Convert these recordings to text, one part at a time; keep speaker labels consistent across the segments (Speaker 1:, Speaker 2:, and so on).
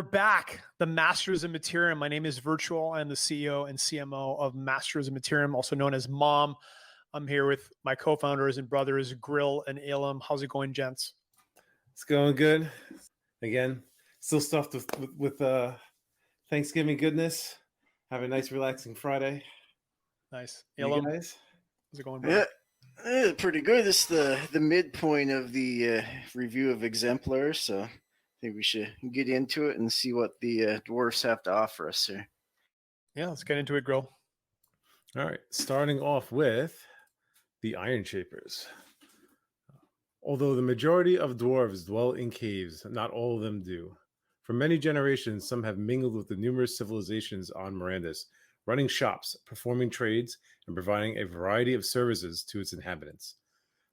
Speaker 1: We're back. The Masters of Materium. My name is Virtual. I'm the CEO and CMO of Masters of Materium, also known as MOM. I'm here with my co-founders and brothers, Grill and Elam. How's it going, gents?
Speaker 2: It's going good. Again, still stuffed with Thanksgiving goodness. Have a nice, relaxing Friday.
Speaker 1: Nice.
Speaker 2: You
Speaker 1: Elam,
Speaker 2: guys?
Speaker 1: how's it going, bro?
Speaker 3: Pretty good. This is the midpoint of the review of Exemplars, so I think we should get into it and see what the dwarfs have to offer us here.
Speaker 1: Yeah, let's get into it, Grill.
Speaker 2: All right. Starting off with the Iron Shapers. Although the majority of dwarves dwell in caves, not all of them do. For many generations, some have mingled with the numerous civilizations on Mirandus, running shops, performing trades, and providing a variety of services to its inhabitants.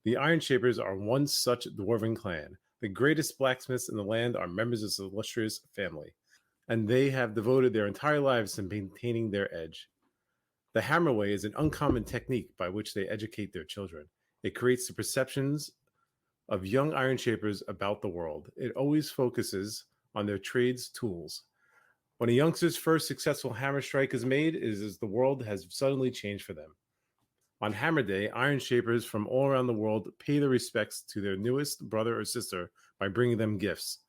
Speaker 2: The Iron Shapers are one such dwarven clan. The greatest blacksmiths in the land are members of this illustrious family, and they have devoted their entire lives to maintaining their edge. The hammerway is an uncommon technique by which they educate their children. It creates the perceptions of young Iron Shapers about the world. It always focuses on their trades tools. When a youngster's first successful hammer strike is made, it is as the world has suddenly changed for them. On Hammer Day, Iron Shapers from all around the world pay their respects to their newest brother or sister by bringing them gifts.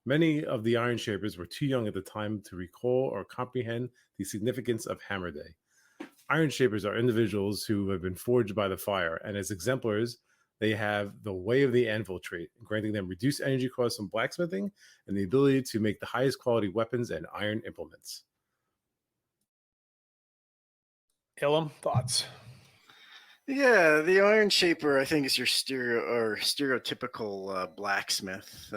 Speaker 2: Many of the Iron Shapers were too young at the time to recall or comprehend the significance of Hammer Day. Iron Shapers are individuals who have been forged by the fire, and as exemplars, they have the Way of the Anvil trait, granting them reduced energy costs from blacksmithing and the ability to make the highest quality weapons and iron implements.
Speaker 1: Elam, thoughts?
Speaker 3: Yeah, the Iron Shaper, I think, is your stereotypical blacksmith.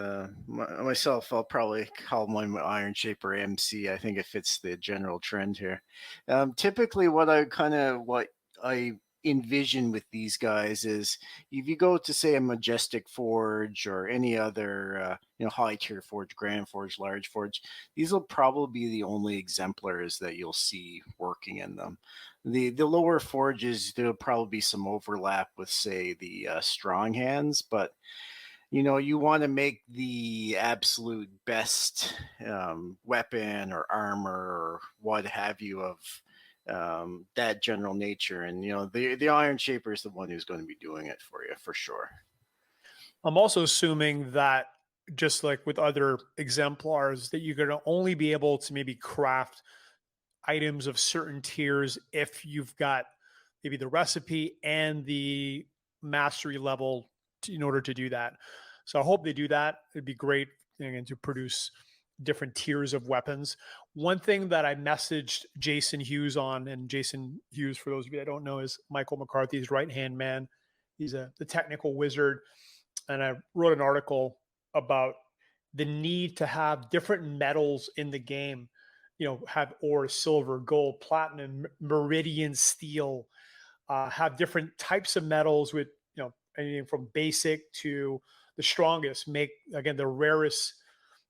Speaker 3: Myself, I'll probably call my Iron Shaper MC. I think it fits the general trend here. Typically, what I envision with these guys is if you go to, say, a Majestic Forge or any other high tier forge, Grand Forge, Large Forge, these will probably be the only exemplars that you'll see working in them. The lower forges, there'll probably be some overlap with, say, the strong hands, but you want to make the absolute best weapon or armor or what have you of that general nature, and the Iron Shaper is the one who's going to be doing it for you for sure.
Speaker 1: I'm also assuming that just like with other exemplars, that you're going to only be able to maybe craft items of certain tiers if you've got maybe the recipe and the mastery level in order to do that. So I hope they do that. It'd be great, again, to produce different tiers of weapons. One thing that I messaged Jason Hughes on, and Jason Hughes, for those of you that don't know, is Michael McCarthy's right-hand man. He's the technical wizard. And I wrote an article about the need to have different metals in the game, have ore, silver, gold, platinum, meridian, steel, have different types of metals with, anything from basic to the strongest, make, again, the rarest,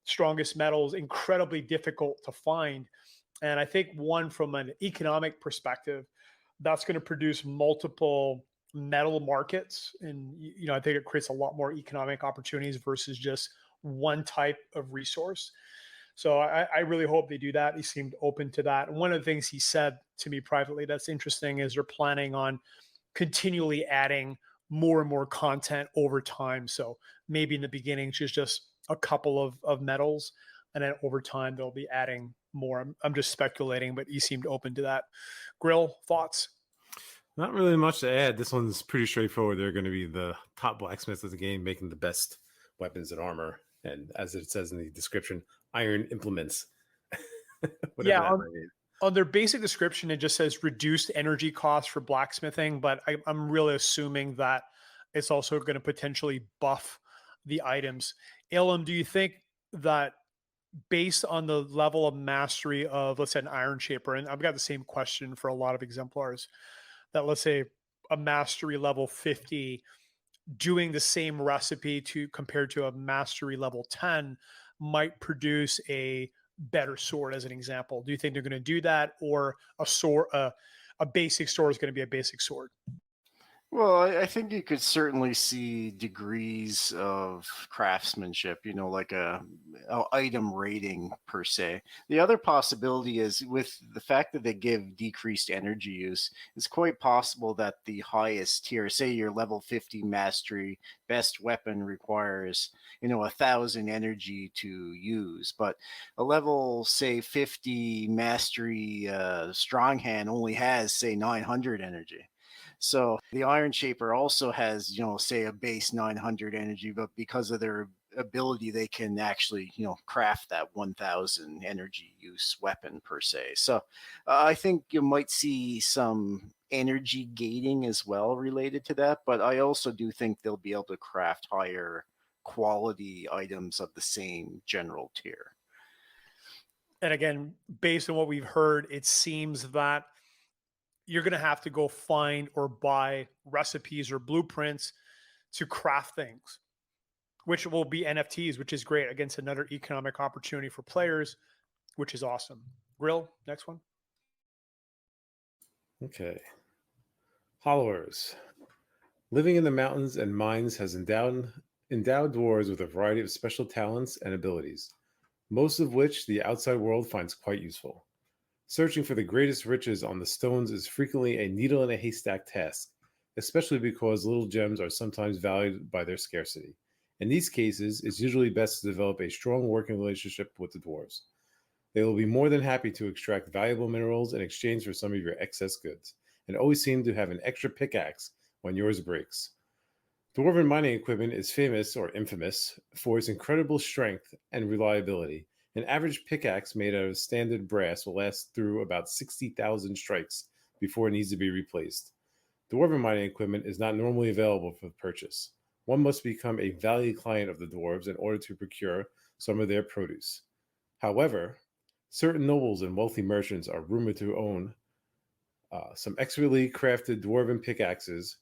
Speaker 1: strongest metals incredibly difficult to find. And I think from an economic perspective, that's going to produce multiple metal markets. And, I think it creates a lot more economic opportunities versus just one type of resource. So I really hope they do that. He seemed open to that. And one of the things he said to me privately that's interesting is they're planning on continually adding more and more content over time. So maybe in the beginning, it's just a couple of metals, and then over time, they'll be adding more. I'm just speculating, but he seemed open to that. Grill, thoughts?
Speaker 2: Not really much to add. This one's pretty straightforward. They're going to be the top blacksmiths of the game, making the best weapons and armor. And as it says in the description, iron implements.
Speaker 1: Yeah, on their basic description, it just says reduced energy costs for blacksmithing, but I'm really assuming that it's also going to potentially buff the items. Elam, do you think that based on the level of mastery of, let's say, an Iron Shaper, and I've got the same question for a lot of exemplars, that let's say a mastery level 50 doing the same recipe compared to a mastery level 10 might produce a better sword, as an example? Do you think they're going to do that, or a basic sword is going to be a basic sword?
Speaker 3: Well, I think you could certainly see degrees of craftsmanship, like a item rating per se. The other possibility is with the fact that they give decreased energy use, it's quite possible that the highest tier, say your level 50 mastery best weapon requires, 1,000 energy to use, but a level, say, 50 mastery strong hand only has, say, 900 energy. So the Iron Shaper also has, say a base 900 energy, but because of their ability, they can actually, craft that 1,000 energy use weapon per se. So I think you might see some energy gating as well related to that, but I also do think they'll be able to craft higher quality items of the same general tier.
Speaker 1: And again, based on what we've heard, it seems that you're going to have to go find or buy recipes or blueprints to craft things, which will be NFTs, which is great. Against another economic opportunity for players, which is awesome. Grill, next one.
Speaker 2: Okay. Followers. Living in the mountains and mines has endowed dwarves with a variety of special talents and abilities, most of which the outside world finds quite useful. Searching for the greatest riches on the stones is frequently a needle in a haystack task, especially because little gems are sometimes valued by their scarcity. In these cases, it's usually best to develop a strong working relationship with the dwarves. They will be more than happy to extract valuable minerals in exchange for some of your excess goods, and always seem to have an extra pickaxe when yours breaks. Dwarven mining equipment is famous or infamous for its incredible strength and reliability. An average pickaxe made out of standard brass will last through about 60,000 strikes before it needs to be replaced. Dwarven mining equipment is not normally available for purchase. One must become a valued client of the dwarves in order to procure some of their produce. However, certain nobles and wealthy merchants are rumored to own some expertly crafted dwarven pickaxes,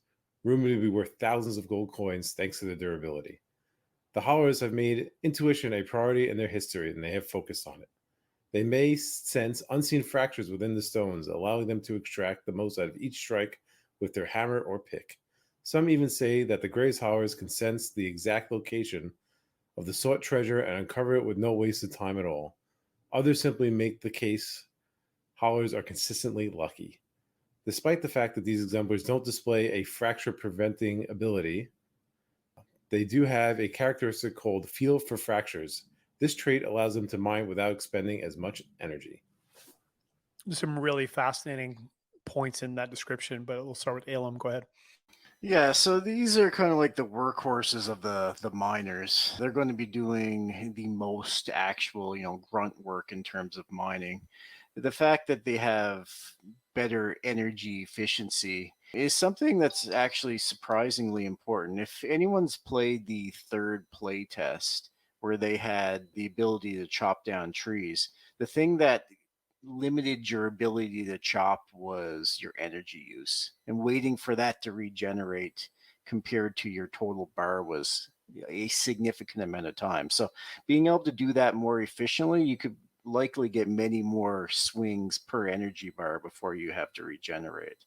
Speaker 2: rumored to be worth thousands of gold coins thanks to their durability. The Hollowers have made intuition a priority in their history, and they have focused on it. They may sense unseen fractures within the stones, allowing them to extract the most out of each strike with their hammer or pick. Some even say that the Grey's Hollowers can sense the exact location of the sought treasure and uncover it with no wasted time at all. Others simply make the case Hollowers are consistently lucky. Despite the fact that these exemplars don't display a fracture preventing ability, they do have a characteristic called Feel for Fractures. This trait allows them to mine without expending as much energy.
Speaker 1: There's some really fascinating points in that description, but we'll start with Alum. Go ahead.
Speaker 3: Yeah, so these are kind of like the workhorses of the miners. They're going to be doing the most actual, grunt work in terms of mining. The fact that they have better energy efficiency is something that's actually surprisingly important. If anyone's played the third play test where they had the ability to chop down trees, the thing that limited your ability to chop was your energy use, and waiting for that to regenerate compared to your total bar was a significant amount of time. So being able to do that more efficiently, you could likely get many more swings per energy bar before you have to regenerate.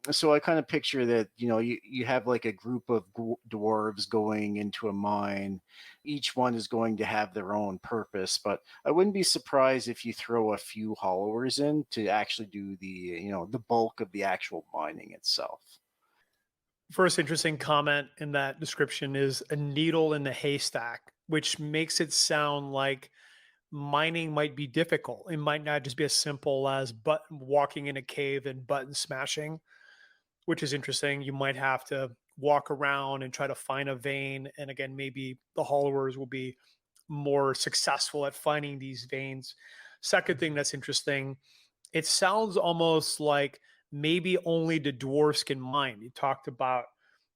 Speaker 3: So I kind of picture that, you have like a group of dwarves going into a mine. Each one is going to have their own purpose, but I wouldn't be surprised if you throw a few hollowers in to actually do the bulk of the actual mining itself.
Speaker 1: First interesting comment in that description is a needle in the haystack, which makes it sound like mining might be difficult. It might not just be as simple as walking in a cave and button smashing, which is interesting. You might have to walk around and try to find a vein. And again, maybe the hollowers will be more successful at finding these veins. Second thing that's interesting, it sounds almost like maybe only the dwarves can mine. You talked about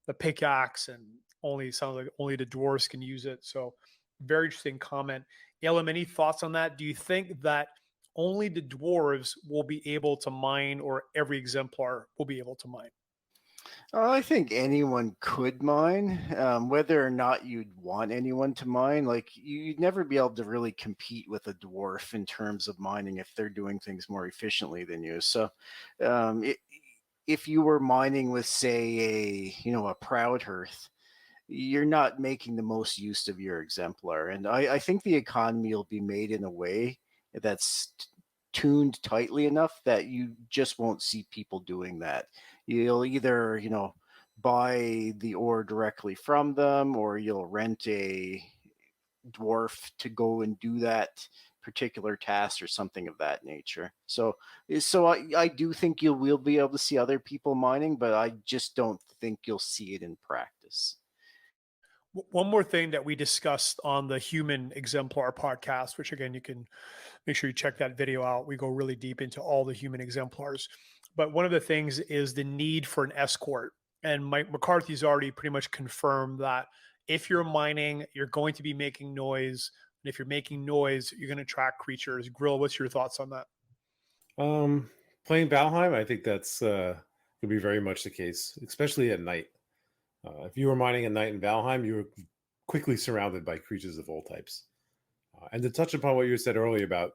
Speaker 1: the pickaxe and only sounds like only the dwarves can use it. So very interesting comment. Elam, any thoughts on that? Do you think that only the dwarves will be able to mine or every exemplar will be able to mine?
Speaker 3: I think anyone could mine. Whether or not you'd want anyone to mine, like you'd never be able to really compete with a dwarf in terms of mining if they're doing things more efficiently than you. So, um, it, if you were mining with, say, a proud hearth, you're not making the most use of your exemplar. And I think the economy will be made in a way that's tuned tightly enough that you just won't see people doing that. You'll either, buy the ore directly from them, or you'll rent a dwarf to go and do that particular task or something of that nature. So I do think you will be able to see other people mining, but I just don't think you'll see it in practice.
Speaker 1: One more thing that we discussed on the Human Exemplar podcast, which again, you can make sure you check that video out. We go really deep into all the human exemplars. But one of the things is the need for an escort. And Mike McCarthy's already pretty much confirmed that if you're mining, you're going to be making noise. And if you're making noise, you're going to attract creatures. Grill, what's your thoughts on that?
Speaker 2: Playing Valheim, I think that's could be very much the case, especially at night. If you were mining at night in Valheim, you were quickly surrounded by creatures of all types. And to touch upon what you said earlier about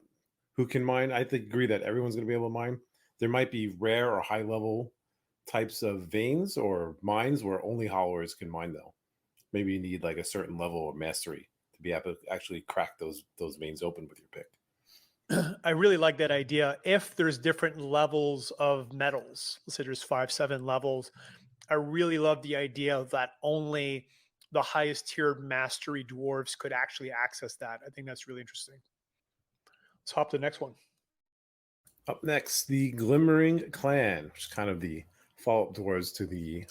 Speaker 2: who can mine, I think agree that everyone's going to be able to mine. There might be rare or high level types of veins or mines where only hollowers can mine, though. Maybe you need like a certain level of mastery to be able to actually crack those veins open with your pick.
Speaker 1: I really like that idea. If there's different levels of metals, let's say there's 5, 7 levels, I really love the idea that only the highest tiered mastery dwarves could actually access that. I think that's really interesting. Let's hop to the next one.
Speaker 2: Up next, the Glimmering Clan, which is kind of the follow-up dwarves to the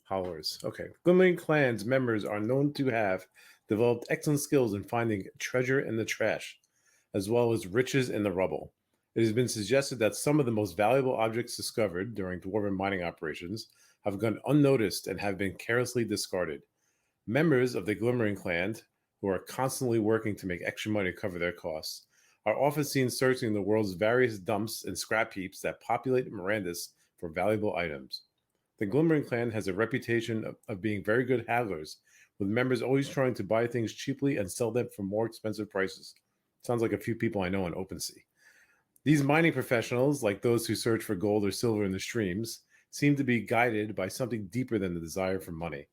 Speaker 2: Hollowers. Okay. Glimmering Clan's members are known to have developed excellent skills in finding treasure in the trash, as well as riches in the rubble. It has been suggested that some of the most valuable objects discovered during dwarven mining operations have gone unnoticed and have been carelessly discarded. Members of the Glimmering Clan, who are constantly working to make extra money to cover their costs, are often seen searching the world's various dumps and scrap heaps that populate Mirandus for valuable items. The Glimmering Clan has a reputation of being very good hagglers, with members always trying to buy things cheaply and sell them for more expensive prices. Sounds like a few people I know in OpenSea. These mining professionals, like those who search for gold or silver in the streams, seem to be guided by something deeper than the desire for money.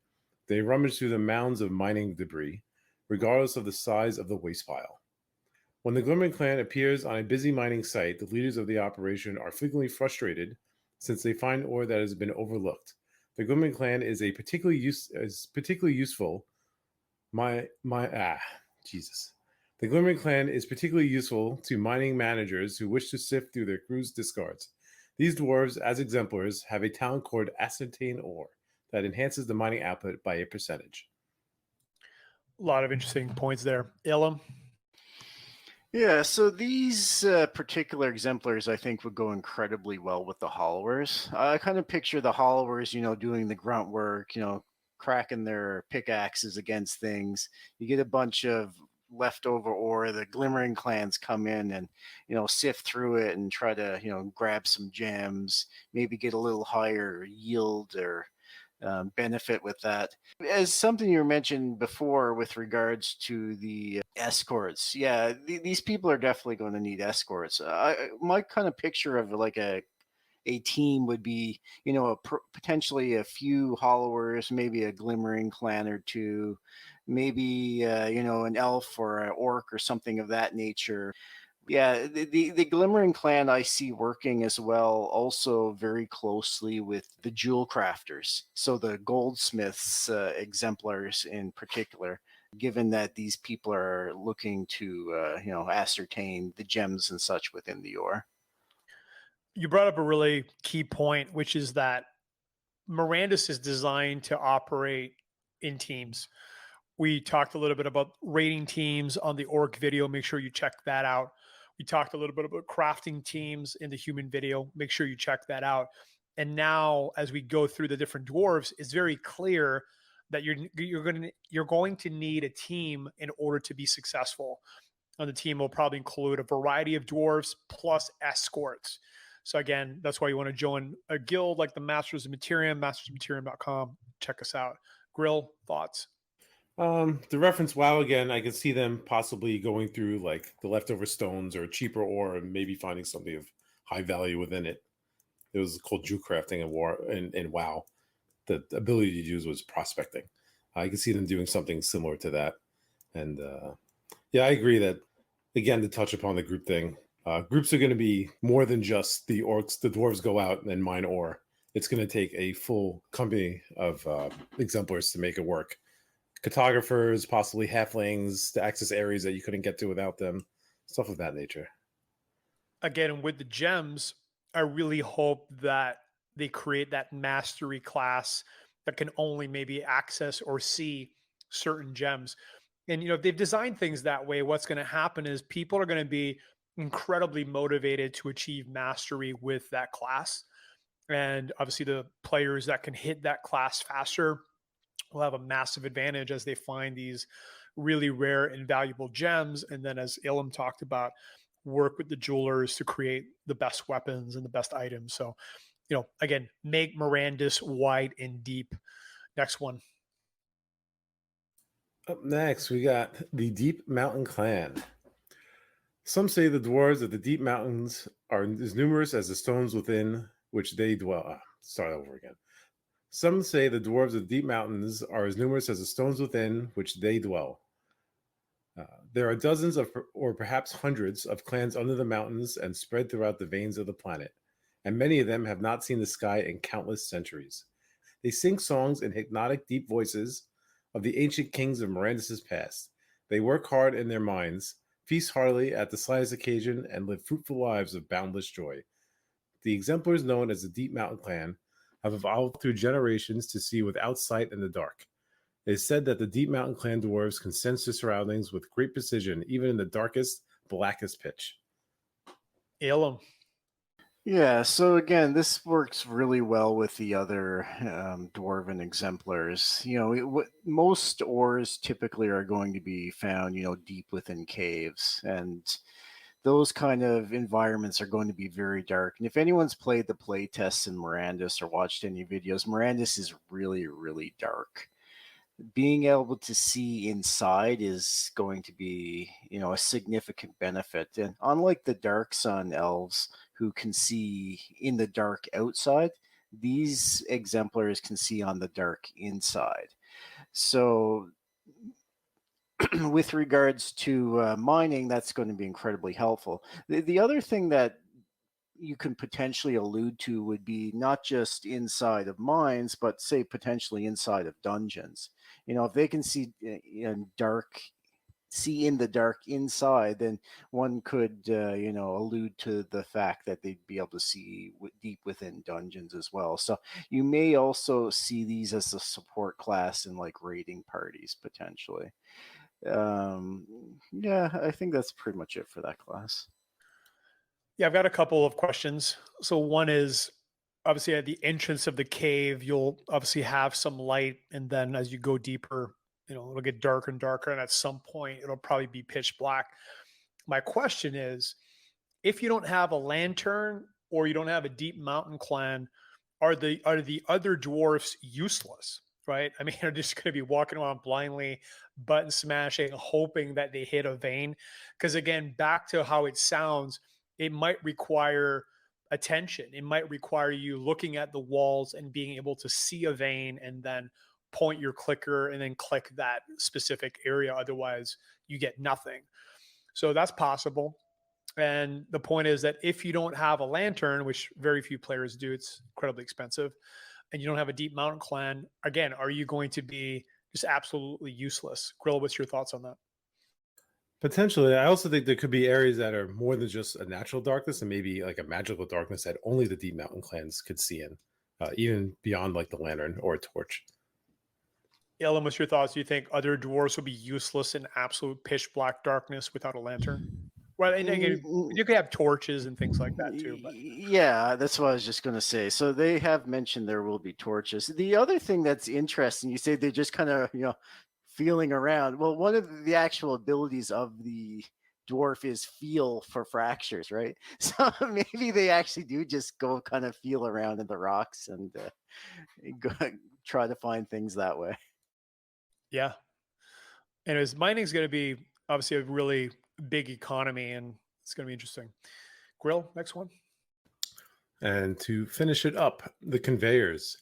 Speaker 2: They rummage through the mounds of mining debris, regardless of the size of the waste pile. When the Glimmering Clan appears on a busy mining site, the leaders of the operation are frequently frustrated since they find ore that has been overlooked. The Glimmering Clan is particularly useful. The Glimmering Clan is particularly useful to mining managers who wish to sift through their crew's discards. These dwarves, as exemplars, have a talent called ascertain ore that enhances the mining output by a percentage.
Speaker 1: A lot of interesting points there. Ilum?
Speaker 3: Yeah, so these particular exemplars, I think, would go incredibly well with the hollowers. I kind of picture the hollowers, doing the grunt work, cracking their pickaxes against things. You get a bunch of leftover ore. The Glimmering Clans come in and, sift through it and try to, grab some gems, maybe get a little higher yield or benefit with that. As something you mentioned before with regards to the escorts, yeah, these people are definitely going to need escorts. My kind of picture of like a team would be, potentially a few hollowers, maybe a Glimmering Clan or two, maybe an elf or an orc or something of that nature. Yeah, the Glimmering Clan I see working as well, also very closely with the jewel crafters. So the goldsmiths, exemplars in particular, given that these people are looking to, ascertain the gems and such within the ore.
Speaker 1: You brought up a really key point, which is that Mirandus is designed to operate in teams. We talked a little bit about rating teams on the orc video. Make sure you check that out. We talked a little bit about crafting teams in the human video. Make sure you check that out. And now, as we go through the different dwarves, it's very clear that you're going to need a team in order to be successful. And the team will probably include a variety of dwarves plus escorts. So again, that's why you want to join a guild like the Masters of Materium, mastersofmaterium.com. Check us out. Grill, thoughts?
Speaker 2: To reference WoW again, I can see them possibly going through like the leftover stones or cheaper ore and maybe finding something of high value within it. It was called juke crafting in War in WoW. The ability to use was prospecting. I can see them doing something similar to that. And yeah, I agree that, again, to touch upon the group thing, groups are going to be more than just the orcs. The dwarves go out and mine ore. It's going to take a full company of exemplars to make it work. Cartographers, possibly halflings, to access areas that you couldn't get to without them, stuff of that nature.
Speaker 1: Again, with the gems, I really hope that they create that mastery class that can only maybe access or see certain gems. And if they've designed things that way, what's going to happen is people are going to be incredibly motivated to achieve mastery with that class. And obviously, the players that can hit that class faster will have a massive advantage as they find these really rare and valuable gems. And then, as Ilum talked about, work with the jewelers to create the best weapons and the best items. So, again, make Mirandus wide and deep. Next one.
Speaker 2: Up next, we got the Deep Mountain Clan. Some say the dwarves of the deep mountains are as numerous as the stones within which they dwell. Start over again. Some say the dwarves of the deep mountains are as numerous as the stones within which they dwell. There are dozens of, or perhaps hundreds, of clans under the mountains and spread throughout the veins of the planet, and many of them have not seen the sky in countless centuries. They sing songs in hypnotic, deep voices of the ancient kings of Mirandus' past. They work hard in their minds, feast heartily at the slightest occasion, and live fruitful lives of boundless joy. The exemplars known as the Deep Mountain Clan have evolved through generations to see without sight in the dark. It is said that the Deep Mountain Clan dwarves can sense their surroundings with great precision, even in the darkest, blackest pitch.
Speaker 1: Ilum.
Speaker 3: Yeah, so again, this works really well with the other dwarven exemplars. Most ores typically are going to be found, deep within caves, and those kind of environments are going to be very dark. And if anyone's played the play tests in Mirandus or watched any videos, Mirandus is really, really dark. Being able to see inside is going to be, a significant benefit. And unlike the Dark Sun elves who can see in the dark outside, these exemplars can see on the dark inside. So with regards to mining, that's going to be incredibly helpful. The other thing that you can potentially allude to would be not just inside of mines, but say potentially inside of dungeons. If they can see in the dark inside, then one could allude to the fact that they'd be able to see deep within dungeons as well. So you may also see these as a support class in like raiding parties potentially. Yeah, I think that's pretty much it for that class.
Speaker 1: Yeah, I've got a couple of questions. So one is, obviously at the entrance of the cave, you'll obviously have some light, and then as you go deeper, it'll get darker and darker, and at some point it'll probably be pitch black. My question is, if you don't have a lantern or you don't have a deep mountain clan, are the other dwarfs useless? Right? I mean, they're just going to be walking around blindly, button smashing, hoping that they hit a vein. Because again, back to how it sounds, it might require attention. It might require you looking at the walls and being able to see a vein and then point your clicker and then click that specific area. Otherwise, you get nothing. So that's possible. And the point is that if you don't have a lantern, which very few players do, it's incredibly expensive, and you don't have a deep mountain clan, again, are you going to be just absolutely useless? Grill, what's your thoughts on that?
Speaker 2: Potentially, I also think there could be areas that are more than just a natural darkness and maybe like a magical darkness that only the Deep Mountain clans could see in, even beyond like the lantern or a torch.
Speaker 1: Ellen, what's your thoughts? Do you think other dwarves will be useless in absolute pitch black darkness without a lantern? Well, and again, you could have torches and things like that too. But
Speaker 3: Yeah, that's what I was just going to say. So they have mentioned there will be torches. The other thing that's interesting, you say they just kind of, feeling around. Well, one of the actual abilities of the dwarf is feel for fractures, right? So maybe they actually do just go kind of feel around in the rocks and go, try to find things that way.
Speaker 1: yeah, anyways, mining is going to be obviously a really big economy, and it's going to be interesting. Grill, next one.
Speaker 2: And to finish it up, the conveyors.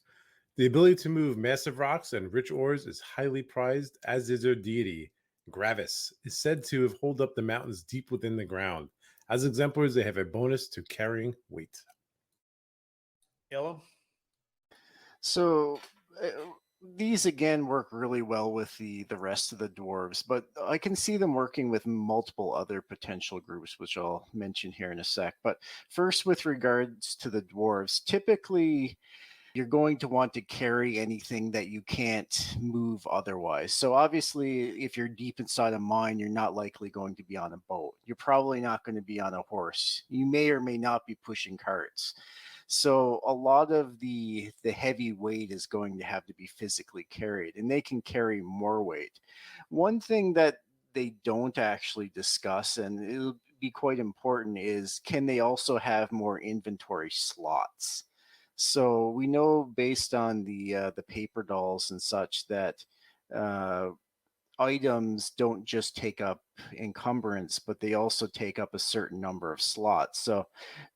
Speaker 2: The ability to move massive rocks and rich ores is highly prized, as is their deity. Gravis is said to have hold up the mountains deep within the ground. As exemplars, they have a bonus to carrying weight.
Speaker 1: Yellow.
Speaker 3: So these again work really well with the rest of the dwarves, but I can see them working with multiple other potential groups, which I'll mention here in a sec. But first, with regards to the dwarves, typically you're going to want to carry anything that you can't move otherwise. So obviously, if you're deep inside a mine, you're not likely going to be on a boat. You're probably not going to be on a horse. You may or may not be pushing carts. So a lot of the heavy weight is going to have to be physically carried, and they can carry more weight. One thing that they don't actually discuss, and it'll be quite important, is can they also have more inventory slots? So we know based on the paper dolls and such that uh, items don't just take up encumbrance, but they also take up a certain number of slots. So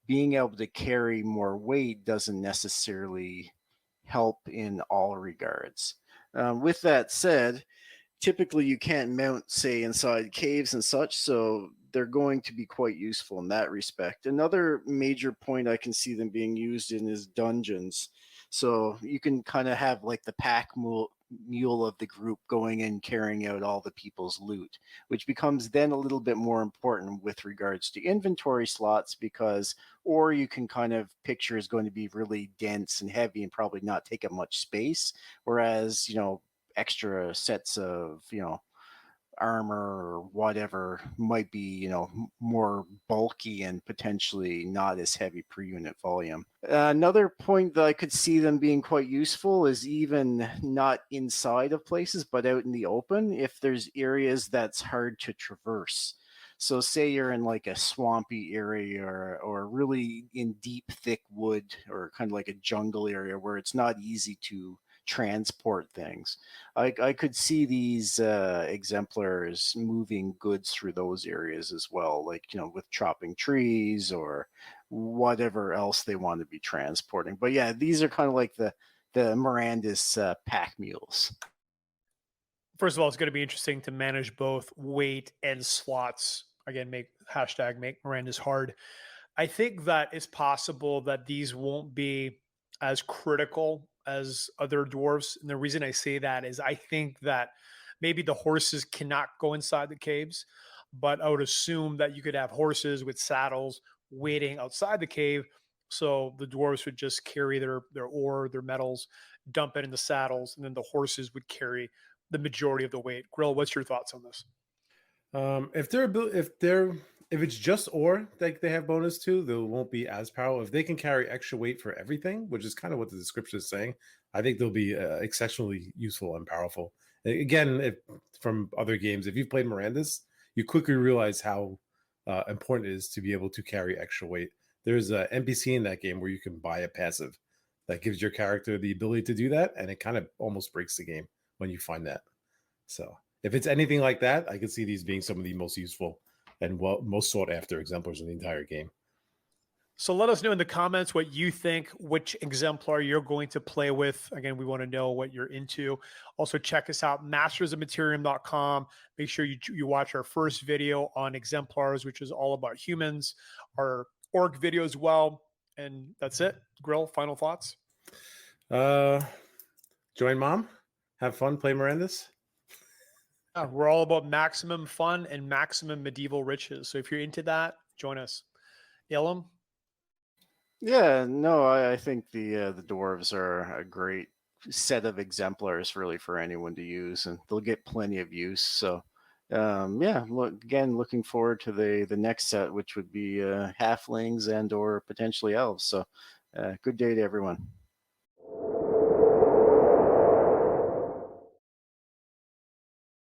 Speaker 3: being able to carry more weight doesn't necessarily help in all regards. With that said, typically you can't mount, say, inside caves and such, so they're going to be quite useful in that respect. Another major point I can see them being used in is dungeons. So you can kind of have like the mule of the group going in carrying out all the people's loot, which becomes then a little bit more important with regards to inventory slots, because or you can kind of picture is going to be really dense and heavy and probably not take up much space, whereas extra sets of armor or whatever might be more bulky and potentially not as heavy per unit volume. Another point that I could see them being quite useful is even not inside of places but out in the open, if there's areas that's hard to traverse. So say you're in like a swampy area or really in deep thick wood or kind of like a jungle area where it's not easy to transport things. I could see these exemplars moving goods through those areas as well, like with chopping trees or whatever else they want to be transporting. But yeah, these are kind of like the Mirandus pack mules.
Speaker 1: First of all, it's going to be interesting to manage both weight and slots. Again, make Miranda's hard. I think that it's possible that these won't be as critical as other dwarfs. And the reason I say that is I think that maybe the horses cannot go inside the caves, but I would assume that you could have horses with saddles waiting outside the cave. So the dwarves would just carry their ore, their metals, dump it in the saddles, and then the horses would carry the majority of the weight. Grill, what's your thoughts on this?
Speaker 2: If it's just ore that they have bonus to, they won't be as powerful. If they can carry extra weight for everything, which is kind of what the description is saying, I think they'll be exceptionally useful and powerful. Again, if from other games, if you've played Mirandus, you quickly realize how important it is to be able to carry extra weight. There's an NPC in that game where you can buy a passive that gives your character the ability to do that, and it kind of almost breaks the game when you find that. So if it's anything like that, I could see these being some of the most useful and most sought after exemplars in the entire game.
Speaker 1: So let us know in the comments what you think, which exemplar you're going to play with. Again, we want to know what you're into. Also, check us out, mastersofmaterium.com. Make sure you watch our first video on exemplars, which is all about humans, our orc video as well. And that's it. Grill, final thoughts?
Speaker 2: Join mom, have fun, play Mirandus.
Speaker 1: We're all about maximum fun and maximum medieval riches. So if you're into that, join us. Ilum?
Speaker 3: Yeah, no, I think the dwarves are a great set of exemplars really for anyone to use, and they'll get plenty of use. So yeah, looking forward to the next set, which would be halflings and or potentially elves. So good day to everyone.